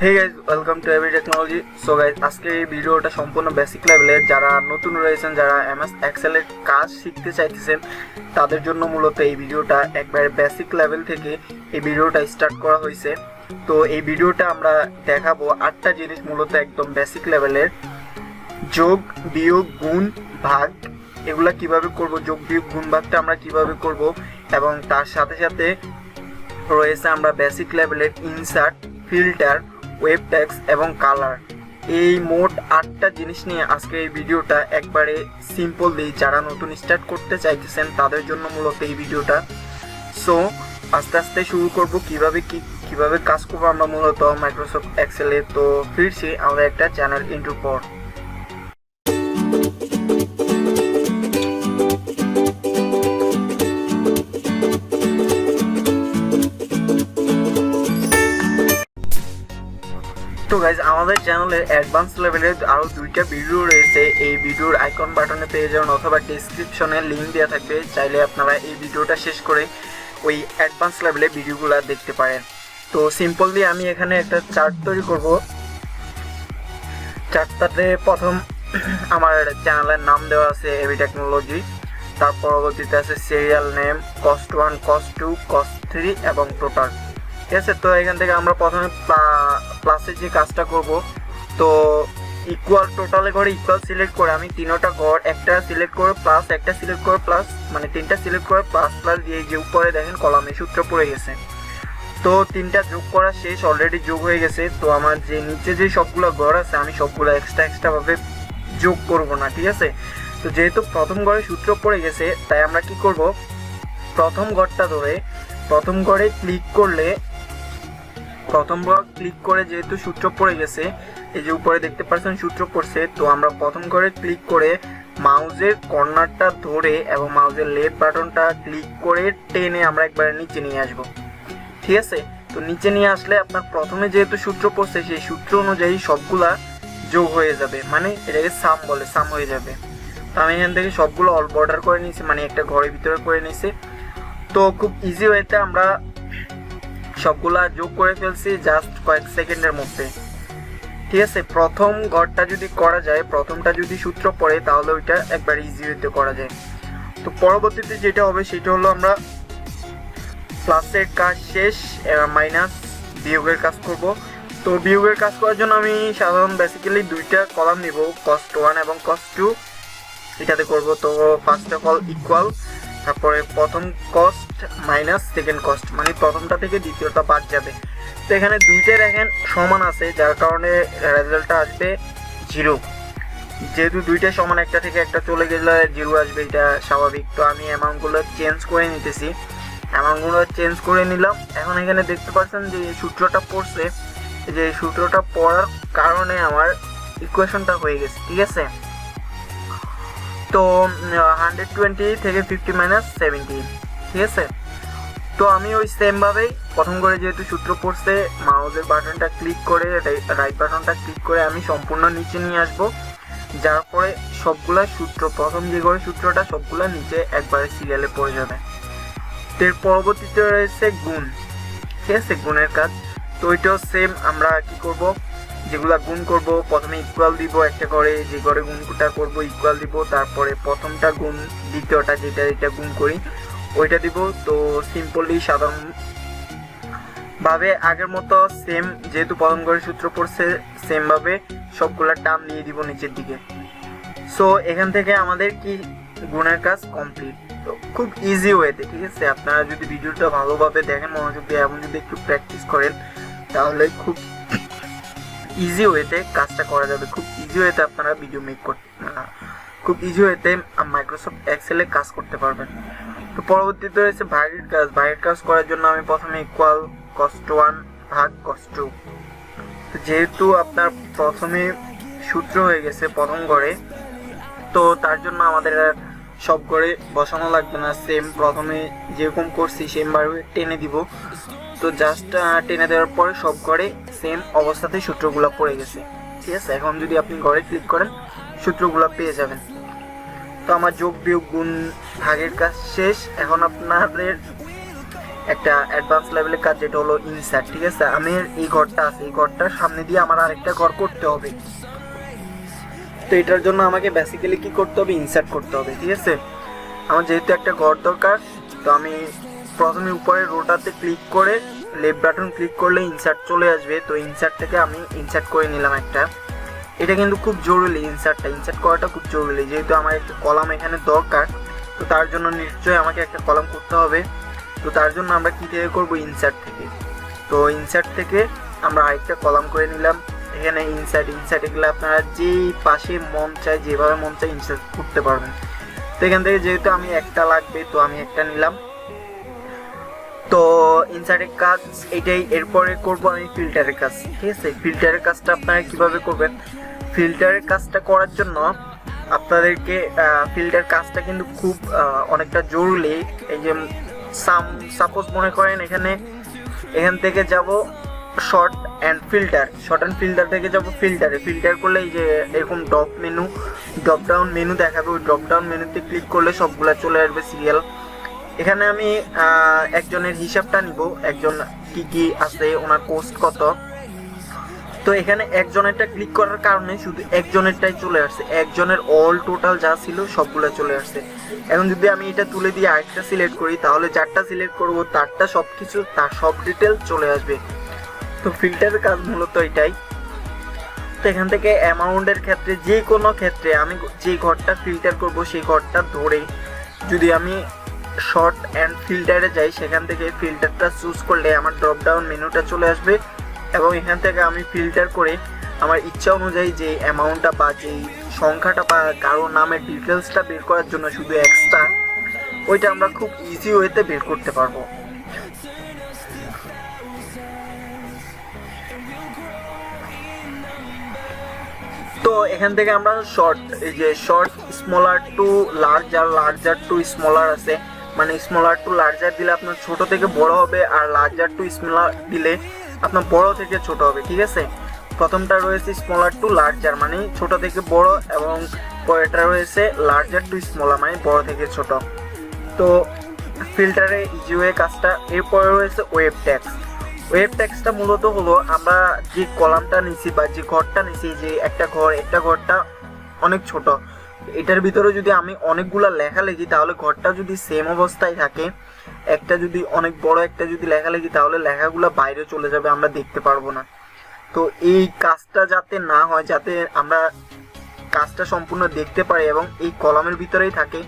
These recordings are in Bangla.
Hey guys, welcome to Every Technology. So guys, আজকে এই ভিডিওটা সম্পূর্ণ বেসিক লেভেলের। যারা নতুন রয়েছেন, যারা MS Excel এর কাজ শিখতে চাইতেছেন, তাদের জন্য মূলত এই ভিডিওটা একবারে বেসিক লেভেল থেকে এই ভিডিওটা স্টার্ট করা হয়েছে। তো এই ভিডিওটা আমরা দেখাবো 8টা জিনিস মূলত একদম বেসিক লেভেলের। যোগ, বিয়োগ, গুণ, ভাগ এগুলা কিভাবে করব, যোগ বিয়োগ গুণ ভাগটা আমরা কিভাবে করব, এবং তার সাথে সাথে রয়েছে আমরা বেসিক লেভেলের ইনসার্ট, ফিল্টার, ওয়েব টেক্সট এবং কালার। এই মোট 8টা জিনিস নিয়ে আজকে এই ভিডিওটা একবারে সিম্পলি যারা নতুন স্টার্ট করতে চাইতেছেন তাদের জন্য মূলত এই ভিডিওটা। সো আস্তে আস্তে শুরু করব কিভাবে কাজ করবো আমরা মূলত মাইক্রোসফট এক্সেলে। তো ফিরছি আমরা একটা চ্যানেল ইন্ট্রোর পর। তো গাইজ, আমাদের চ্যানেলের অ্যাডভান্স লেভেলের আরও 2টা ভিডিও রয়েছে। এই ভিডিওর আইকন বাটনে পেয়ে যাবেন অথবা ডিসক্রিপশনে লিঙ্ক দেওয়া থাকবে। চাইলে আপনারা এই ভিডিওটা শেষ করে ওই অ্যাডভান্স লেভেলের ভিডিওগুলো দেখতে পারেন। তো সিম্পলি আমি এখানে একটা চার্ট তৈরি করব। চার্টটাতে প্রথম আমার চ্যানেলের নাম দেওয়া আছে এভি টেকনোলজি, তার পরবর্তীতে আছে serial name, cost 1, cost 2, cost 3 এবং টোটাল। ঠিক আছে, তো এখান থেকে আমরা প্রথমে প্লাসের যে কাজটা করব, তো ইকুয়াল টোটালে ঘরে ইকুয়াল সিলেক্ট করে আমি তিনটা ঘর একটা সিলেক্ট করে প্লাস, একটা সিলেক্ট করে প্লাস, মানে তিনটা সিলেক্ট করে প্লাস প্লাস দিয়ে যে উপরে দেখেন কলামে সূত্র পড়ে গেছে। তো তিনটা যোগ করা শেষ, অলরেডি যোগ হয়ে গেছে। তো আমার যে নিচে যে সবগুলো ঘর আছে আমি সবগুলো এক্সট্রাভাবে যোগ করব না। ঠিক আছে, তো যেহেতু প্রথম ঘরে সূত্র পড়ে গেছে তাই আমরা কি করব, প্রথম ঘরটা ধরে প্রথম ঘরে ক্লিক করলে, প্রথম ঘর ক্লিক করে যেহেতু সূত্র পড়ে গেছে, এই যে উপরে দেখতে পাচ্ছেন সূত্র পড়ছে, তো আমরা প্রথম ঘরে ক্লিক করে মাউসের কর্নারটা ধরে এবং মাউসের লেফট বাটনটা ক্লিক করে টেনে আমরা একবার নিচে নিয়ে আসব। ঠিক আছে, তো নিচে নিয়ে আসলে আপনার প্রথমে যেহেতু সূত্র পড়ছে সেই সূত্র অনুযায়ী সবগুলা যোগ হয়ে যাবে, মানে এটাকে সাম বলে, সাম হয়ে যাবে। তো আমি এখান থেকে সবগুলো অল বর্ডার করে নিয়েছি, মানে একটা ঘরের ভিতরে করে নিয়েছি। তো খুব ইজি ওয়েতে আমরা সবগুলা যোগ করে ফেলছি জাস্ট কয়েক সেকেন্ডের মধ্যে। ঠিক আছে, প্রথম ঘরটা যদি করা যায়, প্রথমটা যদি সূত্র পড়ে তাহলে ওইটা একবার ইজি ওয়েতে করা যায়। তো পরবর্তীতে যেটা হবে সেটা হলো আমরা প্লাসের কাজ শেষ, মাইনাস বিয়োগের কাজ করব। তো বিয়োগের কাজ করার জন্য আমি সাধারণ বেসিক্যালি 2টা কলাম নিব, কস্ট 1 এবং কস্ট 2 এটাতে করব। তো ফার্স্ট অফ অল ইকুয়াল, তারপরে প্রথম কস্ট মাইনাস সেকেন্ড কস্ট, মানে প্রথমটা থেকে দ্বিতীয়টা বাদ যাবে। তো এখানে 2টা দেখেন সমান আছে, যার কারণে রেজাল্টটা আসবে 0। যেহেতু 2টা সমান, একটা থেকে একটা চলে গেলে 0 আসবে, এটা স্বাভাবিক। তো আমি অ্যামাউন্টগুলো চেঞ্জ করে নিতেছি, অ্যামাউন্টগুলো চেঞ্জ করে নিলাম। এখন এখানে দেখতে পাচ্ছেন যে সূত্রটা পড়ছে, যে সূত্রটা পড়ার কারণে আমার ইকুয়েশনটা হয়ে গেছে। ঠিক আছে, তো 120 থেকে 50 মাইনাস 70। ঠিক আছে, তো আমি ওই সেমভাবেই প্রথম করে যেহেতু সূত্র পড়ছে মাউসের বাটনটা ক্লিক করে, রাইট বাটনটা ক্লিক করে আমি সম্পূর্ণ নিচে নিয়ে আসব, যার পরে সবগুলা সূত্র, প্রথম যে করে সূত্রটা সবগুলা নিচে একবারে সিরিয়ালে পড়ে যাবে। এর পরবর্তীতে রয়েছে গুণ। ঠিক আছে, গুণের কাজ। তো ওইটাও সেম, আমরা কি করব, যেগুলা গুণ করব প্রথমে ইকুয়াল দিব, একটা ঘরে যে ঘরে গুণটা করব ইকুয়াল দিব, তারপরে প্রথমটা গুণ দ্বিতীয়টা যেটা গুণ করি ওইটা দিব। তো সিম্পলি সাধারণ ভাবে আগের মতো সেম, যেহেতু প্রথম ঘরে সূত্র পড়ছে সেম ভাবে সবগুলা টার্ম নিয়ে দিব নিচের দিকে। সো এখান থেকে আমাদের কি গুণের কাজ কমপ্লিট। তো খুব ইজি ওয়েতে। ঠিক আছে, আপনারা যদি ভিডিওটা ভালোভাবে দেখেন, মনোযোগ দিয়ে এবং যদি একটু প্র্যাকটিস করেন তাহলে খুব ইজি ওয়েতে কাজটা করা যাবে। খুব ইজি ওয়েতে আপনারা ভিডিও মেক করতে, খুব ইজি ওয়েতে মাইক্রোসফট এক্সেলে কাজ করতে পারবেন। তো পরবর্তীতে রয়েছে ভাগের কাজ। ভাগের কাজ করার জন্য আমি প্রথমে ইকুয়াল কস্ট 1 ভাগ কস্ট 2। তো যেহেতু আপনার প্রথমে সূত্র হয়ে গেছে প্রথম ঘরে, তো তার জন্য আমাদের সব ঘরে বসানো লাগবে না, সেম প্রথমে যেরকম করছি সেমভাবে টেনে দিব। তো জাস্ট টেনে দেওয়ার পরে সব ঘরে সেম অবস্থাতে সূত্রগুলো পড়ে গেছে। ঠিক আছে, এখন যদি আপনি ঘরে ক্লিক করেন সূত্রগুলো পেয়ে যাবেন। তো আমার যোগ বিয়োগ গুণ ভাগের কাজ শেষ। এখন আপনাদের একটা অ্যাডভান্স লেভেলের কাজ, যেটা হলো ইনসার্ট। ঠিক আছে, আমি এই ঘরটা আছে, এই ঘরটার সামনে দিয়ে আমার আরেকটা ঘর করতে হবে। তো এটার জন্য আমাকে বেসিক্যালি কি করতে হবে, ইনসার্ট করতে হবে। ঠিক আছে, আমার যেহেতু একটা ঘর দরকার, তো আমি প্রথমে উপরের রোটাতে ক্লিক করে লেফট বাটন ক্লিক করলে ইনসার্ট চলে আসবে। তো ইনসার্ট থেকে আমি ইনসার্ট করে নিলাম একটা। এটা কিন্তু খুব জরুরি, ইনসার্ট করাটা খুব জরুরি, যেহেতু আমার একটা কলাম এখানে দরকার। তো তার জন্য নিশ্চয়ই আমাকে একটা কলাম করতে হবে। তো তার জন্য আমরা কী থেকে করবো, ইনসার্ট থেকে। তো ইনসার্ট থেকে আমরা আরেকটা কলাম করে নিলাম। এখানে ইনসার্ট এগুলো আপনারা যেই পাশে মন চায়, যেভাবে মন চায় ইনসার্ট করতে পারবেন। তো এখান থেকে যেহেতু আমি একটা লাগবে, তো আমি একটা নিলাম। তো ইনসার্টের কাজ এটাই। এরপরে করব আমি ফিল্টারের কাজ। ঠিক আছে, ফিল্টারের কাজটা আপনারা কিভাবে করবেন, ফিল্টারের কাজটা করার জন্য আপনাদেরকে ফিল্টার কাজটা কিন্তু খুব অনেকটা জরুরি। এই যে সাপোজ মনে করেন এখান থেকে যাব শর্ট অ্যান্ড ফিল্টার থেকে যাব ফিল্টার করলে এই যে এরকম ড্রপ ডাউন মেনু দেখাবে। ওই ড্রপ ডাউন মেনুতে ক্লিক করলে সবগুলা চলে আসবে সিরিয়াল। এখানে আমি একজনের হিসাবটা নিব, একজন কি আছে, ওনার কোস্ট কত। তো এখানে একজনেরটা ক্লিক করার কারণে শুধু একজনেরটাই চলে আসছে, একজনের অল টোটাল যা ছিল সবগুলো চলে আসছে। এখন যদি আমি এটা তুলে দিয়ে আরেকটা সিলেক্ট করি, তাহলে যারটা সিলেক্ট করব তারটা সবকিছু, তার সব ডিটেল চলে আসবে। তো ফিল্টারের কাজ মূলত এটাই। তো এখান থেকে অ্যামাউন্টের ক্ষেত্রে, যে কোনো ক্ষেত্রে আমি যে ঘরটা ফিল্টার করব সেই ঘরটা ধরে যদি আমি শর্ট অ্যান্ড ফিল্টারে যাই, সেখান থেকে ফিল্টারটা চুজ করলে আমার ড্রপ ডাউন মেনুটা চলে আসবে। এবং এখান থেকে আমি ফিল্টার করে আমার ইচ্ছা অনুযায়ী যে অ্যামাউন্টটা বা যেই সংখ্যাটা বা কারো নামের ডিটেলসটা বের করার জন্য শুধু এক্সট্রা, ওইটা আমরা খুব ইজি ওয়েতে বের করতে পারবো। তো এখান থেকে আমরা এই যে short smaller to larger to smaller আছে, মানে স্মলার টু লার্জার দিলে আপনার ছোট থেকে বড় হবে, আর লার্জার টু স্মলার দিলে আপনার বড় থেকে ছোট হবে। ঠিক আছে, প্রথমটা রয়েছে স্মলার টু লার্জার মানে ছোট থেকে বড়, এবং পরেরটা রয়েছে লার্জার টু স্মলার মানে বড় থেকে ছোট। তো ফিল্টারে ইজি ওয়ে কাজটা। এরপরে রয়েছে ওয়েব ট্যাক্সটা মূলত হলো আমরা যে কলামটা নিছি বা যে ঘরটা নিছি, যে একটা ঘরটা অনেক ছোট, এটার ভিতরে যদি আমি অনেকগুলা লেখা লিখি, তাহলে ঘরটা যদি সেম অবস্থায় থাকে, একটা যদি অনেক বড় একটা যদি লেখা লিখি, তাহলে লেখাগুলো বাইরে চলে যাবে, আমরা দেখতে পারবো না। তো এই কাজটা যাতে না হয়, যাতে আমরা কাজটা সম্পূর্ণ দেখতে পারি এবং এই কলামের ভিতরেই থাকে,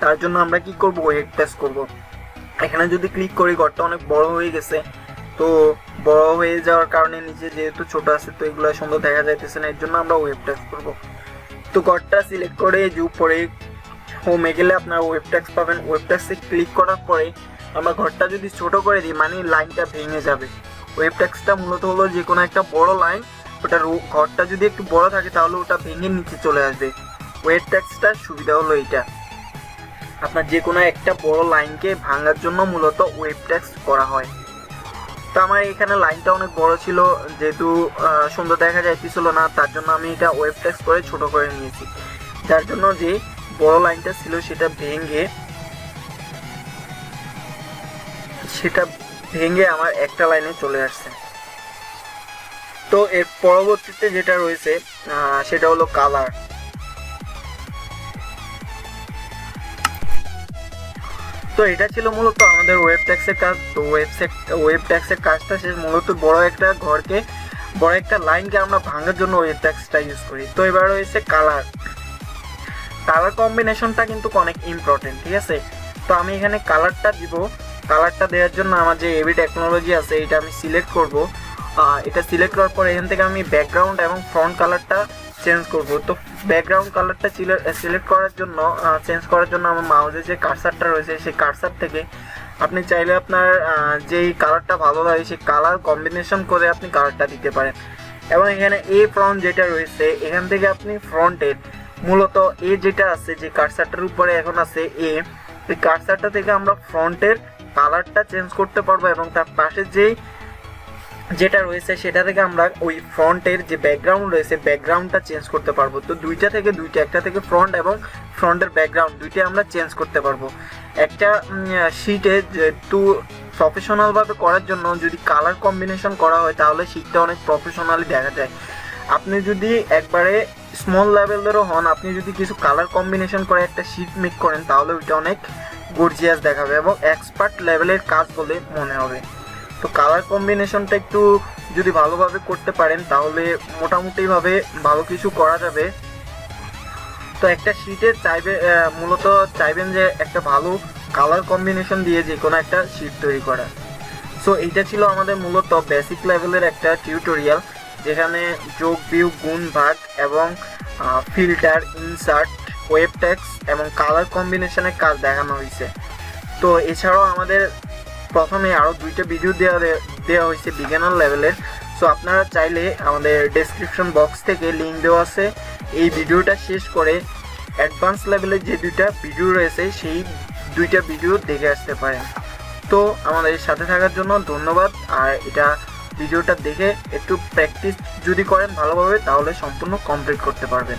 তার জন্য আমরা কি করব, ওয়েব ট্যাক্স করব। এখানে যদি ক্লিক করি, ঘরটা অনেক বড় হয়ে গেছে। তো বড় হয়ে যাওয়ার কারণে নিচে যেহেতু ছোট আছে, তো এগুলো সুন্দর দেখা যাইতেছে না, এর জন্য আমরা ওয়েব ট্যাক্স করব। তো ঘরটা সিলেক্ট করে যে উপরে হোমে গেলে আপনারা ওয়েব ট্যাক্স পাবেন। ওয়েব ট্যাক্সে ক্লিক করার পরে আমরা ঘরটা যদি ছোট করে দিই, মানে লাইনটা ভেঙে যাবে। ওয়েব ট্যাক্সটা মূলত হলো যে কোনো একটা বড় লাইন, ওটা ঘরটা যদি একটু বড় থাকে তাহলে ওটা ভেঙে নিচে চলে আসবে। ওয়েব ট্যাক্সটার সুবিধা হলো এইটা, আপনার যে কোনো একটা বড় লাইনকে ভাঙার জন্য মূলত ওয়েব ট্যাক্স করা হয়। তো আমার এখানে লাইনটা অনেক বড় ছিল, যেহেতু সুন্দর দেখা যাইতেছিল না, তার জন্য আমি এটা ওয়েব ট্যাক্স করে ছোট করে নিয়েছি, যার জন্য যে বড় লাইনটা ছিল সেটা ভেঙে আমার একটা লাইনে চলে আসছে। তো এর পরবর্তীতে যেটা রয়েছে সেটা হলো কালার। তো এটা ছিল মূলত আমাদের ওয়েব ট্যাক্সের কাজ। তো ওয়েব ট্যাক্সের কাজটা শেষ, মূলত বড় একটা লাইনকে আমরা ভাঙার জন্য ওয়েব ট্যাক্সটা ইউজ করি। তো এবার রয়েছে কালার কম্বিনেশনটা কিন্তু অনেক ইম্পর্টেন্ট। ঠিক আছে, তো আমি এখানে কালারটা দিব। কালারটা দেওয়ার জন্য আমার যে এবি টেকনোলজি আছে, এটা আমি সিলেক্ট করব। এটা সিলেক্ট করার পর এখান থেকে আমি ব্যাকগ্রাউন্ড এবং ফ্রন্ট কালারটা চেঞ্জ করব। তো ব্যাকগ্রাউন্ড কালারটা সিলেক্ট করার জন্য চেঞ্জ করার জন্য আমার মাউসে যে কার্সারটা রয়েছে, সেই কার্সার থেকে আপনি চাইলে আপনার যেই কালারটা ভালো লাগে সেই কালার কম্বিনেশন করে আপনি কালারটা দিতে পারেন। এবং এখানে ফ্রন্ট যেটা রয়েছে, এখান থেকে আপনি ফ্রন্টের মূলত যেটা আছে, যে কার্সারটার উপরে এখন আছে এই কার্সারটা থেকে আমরা ফ্রন্টের কালারটা চেঞ্জ করতে পারবো, এবং তার পাশে যেটা রয়েছে সেটা থেকে আমরা ওই ফ্রন্টের যে ব্যাকগ্রাউন্ড রয়েছে ব্যাকগ্রাউন্ডটা চেঞ্জ করতে পারবো। তো দুইটা, একটা থেকে ফ্রন্ট এবং ফ্রন্টের ব্যাকগ্রাউন্ড দুইটা আমরা চেঞ্জ করতে পারবো। একটা শিটে প্রফেশনালভাবে করার জন্য যদি কালার কম্বিনেশন করা হয় তাহলে শীটটা অনেক প্রফেশনালি দেখা যায়। আপনি যদি একবারে স্মল লেভেলেরও হন, আপনি যদি কিছু কালার কম্বিনেশন করে একটা শীট মেক করেন তাহলে ওইটা অনেক গর্জিয়াস দেখাবে এবং এক্সপার্ট লেভেলের কাজ বলে মনে হবে। তো কালার কম্বিনেশনটা একটু যদি ভালোভাবে করতে পারেন তাহলে মোটামুটিভাবে ভালো কিছু করা যাবে। তো একটা শীটে মূলত চাইবেন যে একটা ভালো কালার কম্বিনেশন দিয়ে যে কোনো একটা শীট তৈরি করা। সো এইটা ছিল আমাদের মূলত বেসিক লেভেলের একটা টিউটোরিয়াল, যেখানে যোগ, বিয়োগ, গুণ, ভাগ এবং ফিল্টার, ইনসার্ট, ওয়েব টেক্সট এবং কালার কম্বিনেশনের কাজ দেখানো হয়েছে। তো এছাড়াও আমাদের প্রথমে আরও 2টা ভিডিও দেওয়া হয়েছে বিগিনার লেভেলের। সো আপনারা চাইলে আমাদের ডেসক্রিপশন বক্স থেকে লিঙ্ক দেওয়া আছে, এই ভিডিওটা শেষ করে অ্যাডভান্স লেভেলের যে 2টা ভিডিও রয়েছে সেই 2টা ভিডিও দেখে আসতে পারেন। তো আমাদের সাথে থাকার জন্য ধন্যবাদ। আর এটা ভিডিওটা দেখে একটু প্র্যাকটিস যদি করেন ভালোভাবে তাহলে সম্পূর্ণ কমপ্লিট করতে পারবেন।